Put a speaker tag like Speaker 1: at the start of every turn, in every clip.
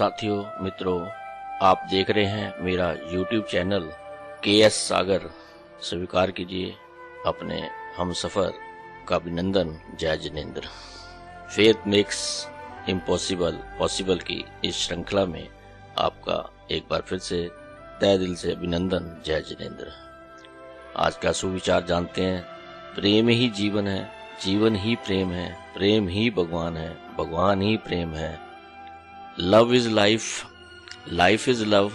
Speaker 1: साथियों मित्रों, आप देख रहे हैं मेरा YouTube चैनल KS सागर। स्वीकार कीजिए अपने हमसफर का अभिनंदन। जय Jinendra. Faith makes impossible possible की इस श्रृंखला में आपका एक बार फिर से तहे दिल से अभिनंदन। जय जिनेंद्र। आज का सुविचार जानते हैं। प्रेम ही जीवन है, जीवन ही प्रेम है, प्रेम ही भगवान है, भगवान ही प्रेम है। Love is life, life is love,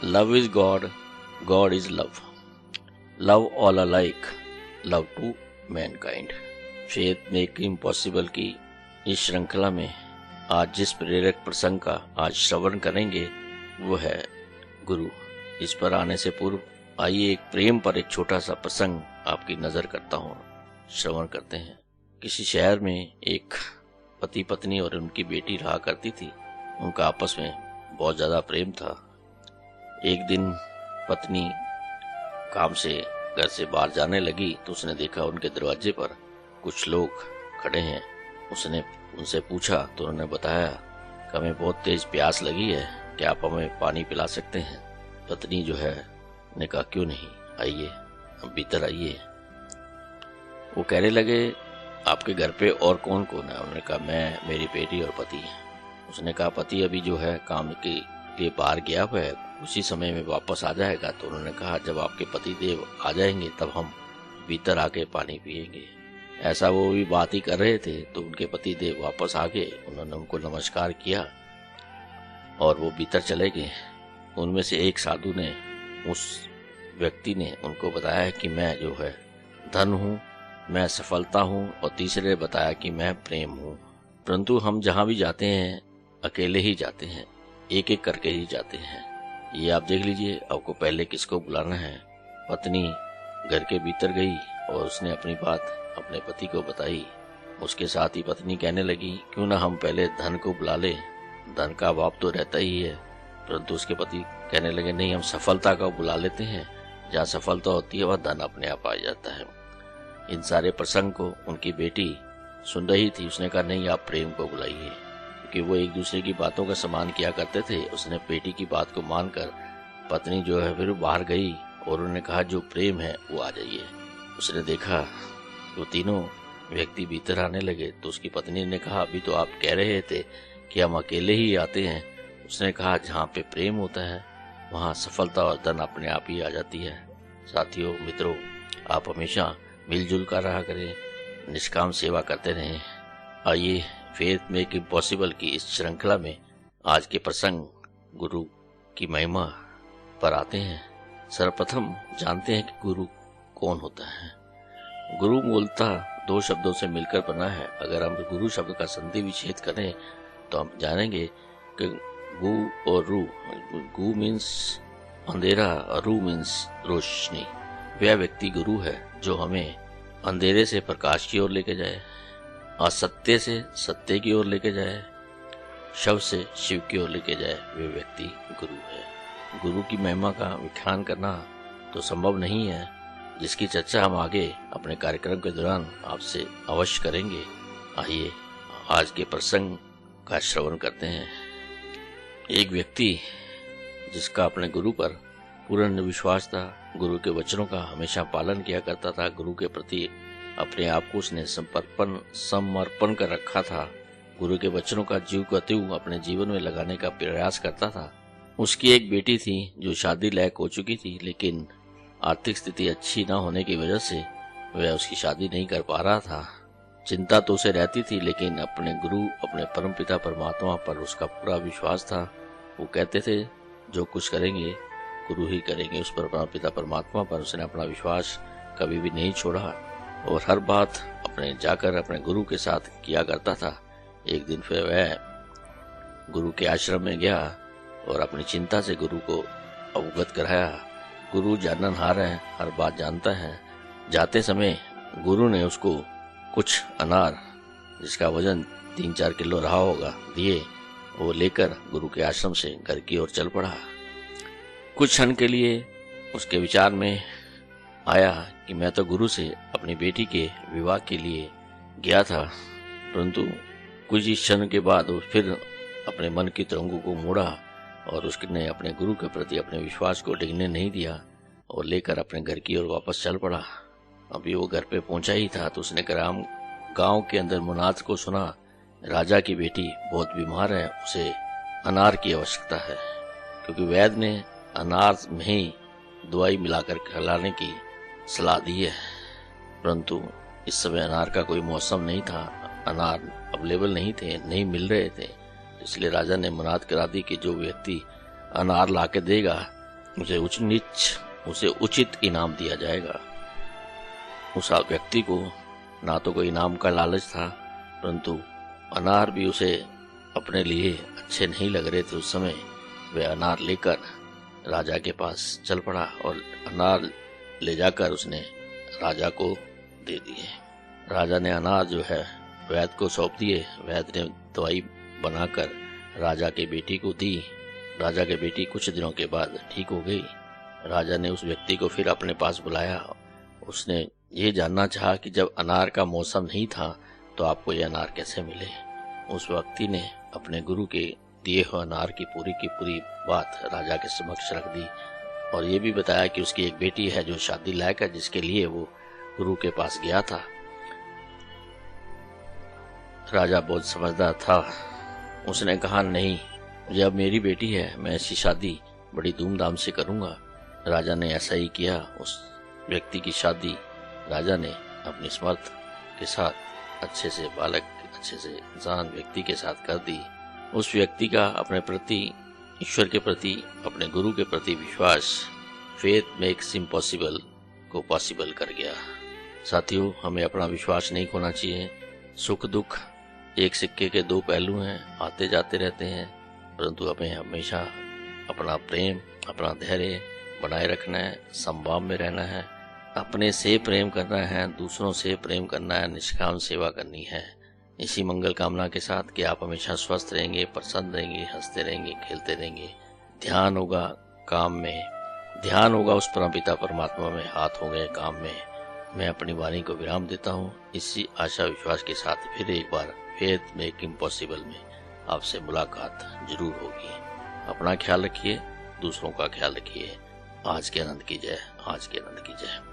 Speaker 1: love is God, God is love. Love all alike, love to mankind. Faith make impossible की इस श्रृंखला में आज जिस प्रेरक प्रसंग का आज श्रवण करेंगे वो है गुरु। इस पर आने से पूर्व आइए एक प्रेम पर एक छोटा सा प्रसंग आपकी नजर करता हूँ, श्रवण करते हैं। किसी शहर में एक पति पत्नी और उनकी बेटी रहा करती थी। उनका आपस में बहुत ज्यादा प्रेम था। एक दिन पत्नी काम से घर से बाहर जाने लगी तो उसने देखा उनके दरवाजे पर कुछ लोग खड़े हैं। उसने उनसे पूछा तो उन्होंने बताया कि हमें बहुत तेज प्यास लगी है, क्या आप हमें पानी पिला सकते हैं। पत्नी जो है ने कहा क्यों नहीं, आइए हम भीतर आइए। वो कहने लगे आपके घर पे और कौन कौन है। उन्होंने कहा मैं, मेरी बेटी और पति। उसने कहा पति अभी जो है काम के लिए बाहर गया हुआ है, उसी समय में वापस आ जाएगा। तो उन्होंने कहा जब आपके पति देव आ जाएंगे तब हम भीतर आके पानी पिएंगे। ऐसा वो भी बात ही कर रहे थे तो उनके पति देव वापस आ गए। उन्होंने उनको नमस्कार किया और वो भीतर चले गए। उनमें से एक साधु ने, उस व्यक्ति ने उनको बताया कि मैं जो है धन हूँ, मैं सफलता हूँ, और तीसरे ने बताया कि मैं प्रेम हूँ। परंतु हम जहाँ भी जाते हैं अकेले ही जाते हैं, एक एक करके ही जाते हैं। ये आप देख लीजिए आपको पहले किसको बुलाना है। पत्नी घर के भीतर गई और उसने अपनी बात अपने पति को बताई। उसके साथ ही पत्नी कहने लगी क्यों ना हम पहले धन को बुला ले, धन का अभाव तो रहता ही है। परंतु उसके पति कहने लगे नहीं, हम सफलता को बुला लेते हैं, जहाँ सफलता होती है वह धन अपने आप आ जाता है। इन सारे प्रसंग को उनकी बेटी सुन रही थी। उसने कहा नहीं, आप प्रेम को बुलाइए, क्योंकि वो एक दूसरे की बातों का सम्मान किया करते थे। उसने बेटी की बात को मानकर पत्नी जो है फिर बाहर गई और उन्होंने कहा जो प्रेम है वो आ जाइए। उसने देखा वो तीनों व्यक्ति भीतर आने लगे तो उसकी पत्नी ने कहा अभी तो आप कह रहे थे कि हम अकेले ही आते हैं। उसने कहा जहाँ पे प्रेम होता है वहाँ सफलता और धन अपने आप ही आ जाती है। साथियों मित्रों, आप हमेशा मिलजुल कर रहा करें, निष्काम सेवा करते रहें। आइए फेथ मेक इम्पॉसिबल की इस श्रृंखला में आज के प्रसंग गुरु की महिमा पर आते हैं। सर्वप्रथम जानते हैं कि गुरु कौन होता है। गुरु मूलतः दो शब्दों से मिलकर बना है। अगर हम गुरु शब्द का संधि विच्छेद करें तो हम जानेंगे कि गु और रू, गु मीन्स अंधेरा और रू मीन्स रोशनी। वह व्यक्ति गुरु है जो हमें अंधेरे से प्रकाश की ओर लेके जाए, असत्य से सत्य की ओर लेके जाए, शव से शिव की ओर लेके जाए। वे व्यक्ति गुरु है। गुरु की महिमा का व्याख्यान करना तो संभव नहीं है, जिसकी चर्चा हम आगे अपने कार्यक्रम के दौरान आपसे अवश्य करेंगे। आइए आज के प्रसंग का श्रवण करते हैं। एक व्यक्ति जिसका अपने गुरु पर पूर्ण विश्वास था, गुरु के वचनों का हमेशा पालन किया करता था, गुरु के प्रति अपने आप को उसने समर्पण कर रखा था, गुरु के वचनों का जीव को त्यों अपने जीवन में लगाने का प्रयास करता था। उसकी एक बेटी थी जो शादी लायक हो चुकी थी, लेकिन आर्थिक स्थिति अच्छी न होने की वजह से वह उसकी शादी नहीं कर पा रहा था। चिंता तो उसे रहती थी, लेकिन अपने गुरु, अपने परमपिता परमात्मा पर उसका पूरा विश्वास था। वो कहते थे जो कुछ करेंगे गुरु ही करेंगे। उस पर परमपिता परमात्मा पर उसने अपना विश्वास कभी भी नहीं छोड़ा और हर बात अपने जाकर अपने गुरु के साथ किया करता था। एक दिन फिर वह गुरु के आश्रम में गया और अपनी चिंता से गुरु को अवगत कराया। गुरु जाननहार है, हर बात जानता है। जाते समय गुरु ने उसको कुछ अनार जिसका वजन 3-4 किलो रहा होगा दिए। वो लेकर गुरु के आश्रम से घर की ओर चल पड़ा। कुछ क्षण के लिए उसके विचार में आया कि मैं तो गुरु से अपनी बेटी के विवाह के लिए गया था, परंतु कुछ ही क्षण के बाद वो फिर अपने मन की तरंगों को मोड़ा और उसने अपने गुरु के प्रति अपने विश्वास को डिगने नहीं दिया और लेकर अपने घर की ओर वापस चल पड़ा। अभी वो घर पे पहुंचा ही था तो उसने ग्राम गांव के अंदर मुनाद को सुना, राजा की बेटी बहुत बीमार है, उसे अनार की आवश्यकता है, क्योंकि वैद्य ने अनार में ही दवाई मिलाकर खिलाने की सलाह दी है। परंतु इस समय अनार का कोई मौसम नहीं था, अनार अवेलेबल नहीं थे, नहीं मिल रहे थे। इसलिए राजा ने मुनाद करा दी कि जो व्यक्ति अनार लाके देगा उसे उचित इनाम दिया जाएगा। उस व्यक्ति को ना तो कोई इनाम का लालच था, परंतु अनार भी उसे अपने लिए अच्छे नहीं लग रहे थे। उस समय वह अनार लेकर राजा के पास चल पड़ा और अनार ले जाकर उसने राजा को दे दिए। राजा ने अनार जो है वैद्य को सौंप दिए। वैद्य ने दवाई बनाकर राजा के बेटी को दी। राजा के बेटी कुछ दिनों के बाद ठीक हो गई। राजा ने उस व्यक्ति को फिर अपने पास बुलाया। उसने ये जानना चाहा कि जब अनार का मौसम नहीं था तो आपको ये अनार कैसे मिले। उस व्यक्ति ने अपने गुरु के दिए हुए अनार की पूरी बात राजा के समक्ष रख दी और ये भी बताया कि उसकी एक बेटी है जो शादी लायक है, जिसके लिए वो गुरु के पास गया था। राजा बहुत समझदार था। उसने कहा, नहीं, जब मेरी बेटी है मैं ऐसी शादी बड़ी धूमधाम से करूंगा। राजा ने ऐसा ही किया। उस व्यक्ति की शादी राजा ने अपनी समर्थ के साथ अच्छे से इंसान व्यक्ति के साथ कर दी। उस व्यक्ति का अपने प्रति, ईश्वर के प्रति, अपने गुरु के प्रति विश्वास, फेथ मेक्स इम्पॉसिबल को पॉसिबल कर गया। साथियों, हमें अपना विश्वास नहीं खोना चाहिए। सुख दुख एक सिक्के के दो पहलू हैं, आते जाते रहते हैं, परंतु हमें हमेशा अपना प्रेम, अपना धैर्य बनाए रखना है, संवाद में रहना है, अपने से प्रेम करना है, दूसरों से प्रेम करना है, निष्काम सेवा करनी है। इसी मंगल कामना के साथ कि आप हमेशा स्वस्थ रहेंगे, प्रसन्न रहेंगे, हंसते रहेंगे, खेलते रहेंगे। ध्यान होगा काम में, ध्यान होगा उस परमपिता परमात्मा में, हाथ होंगे काम में। मैं अपनी वाणी को विराम देता हूँ। इसी आशा विश्वास के साथ फिर एक बार फेथ मेक इम्पॉसिबल में आपसे मुलाकात जरूर होगी। अपना ख्याल रखिए, दूसरों का ख्याल रखिए। आज के आनंद की जय, आज के आनंद की जय।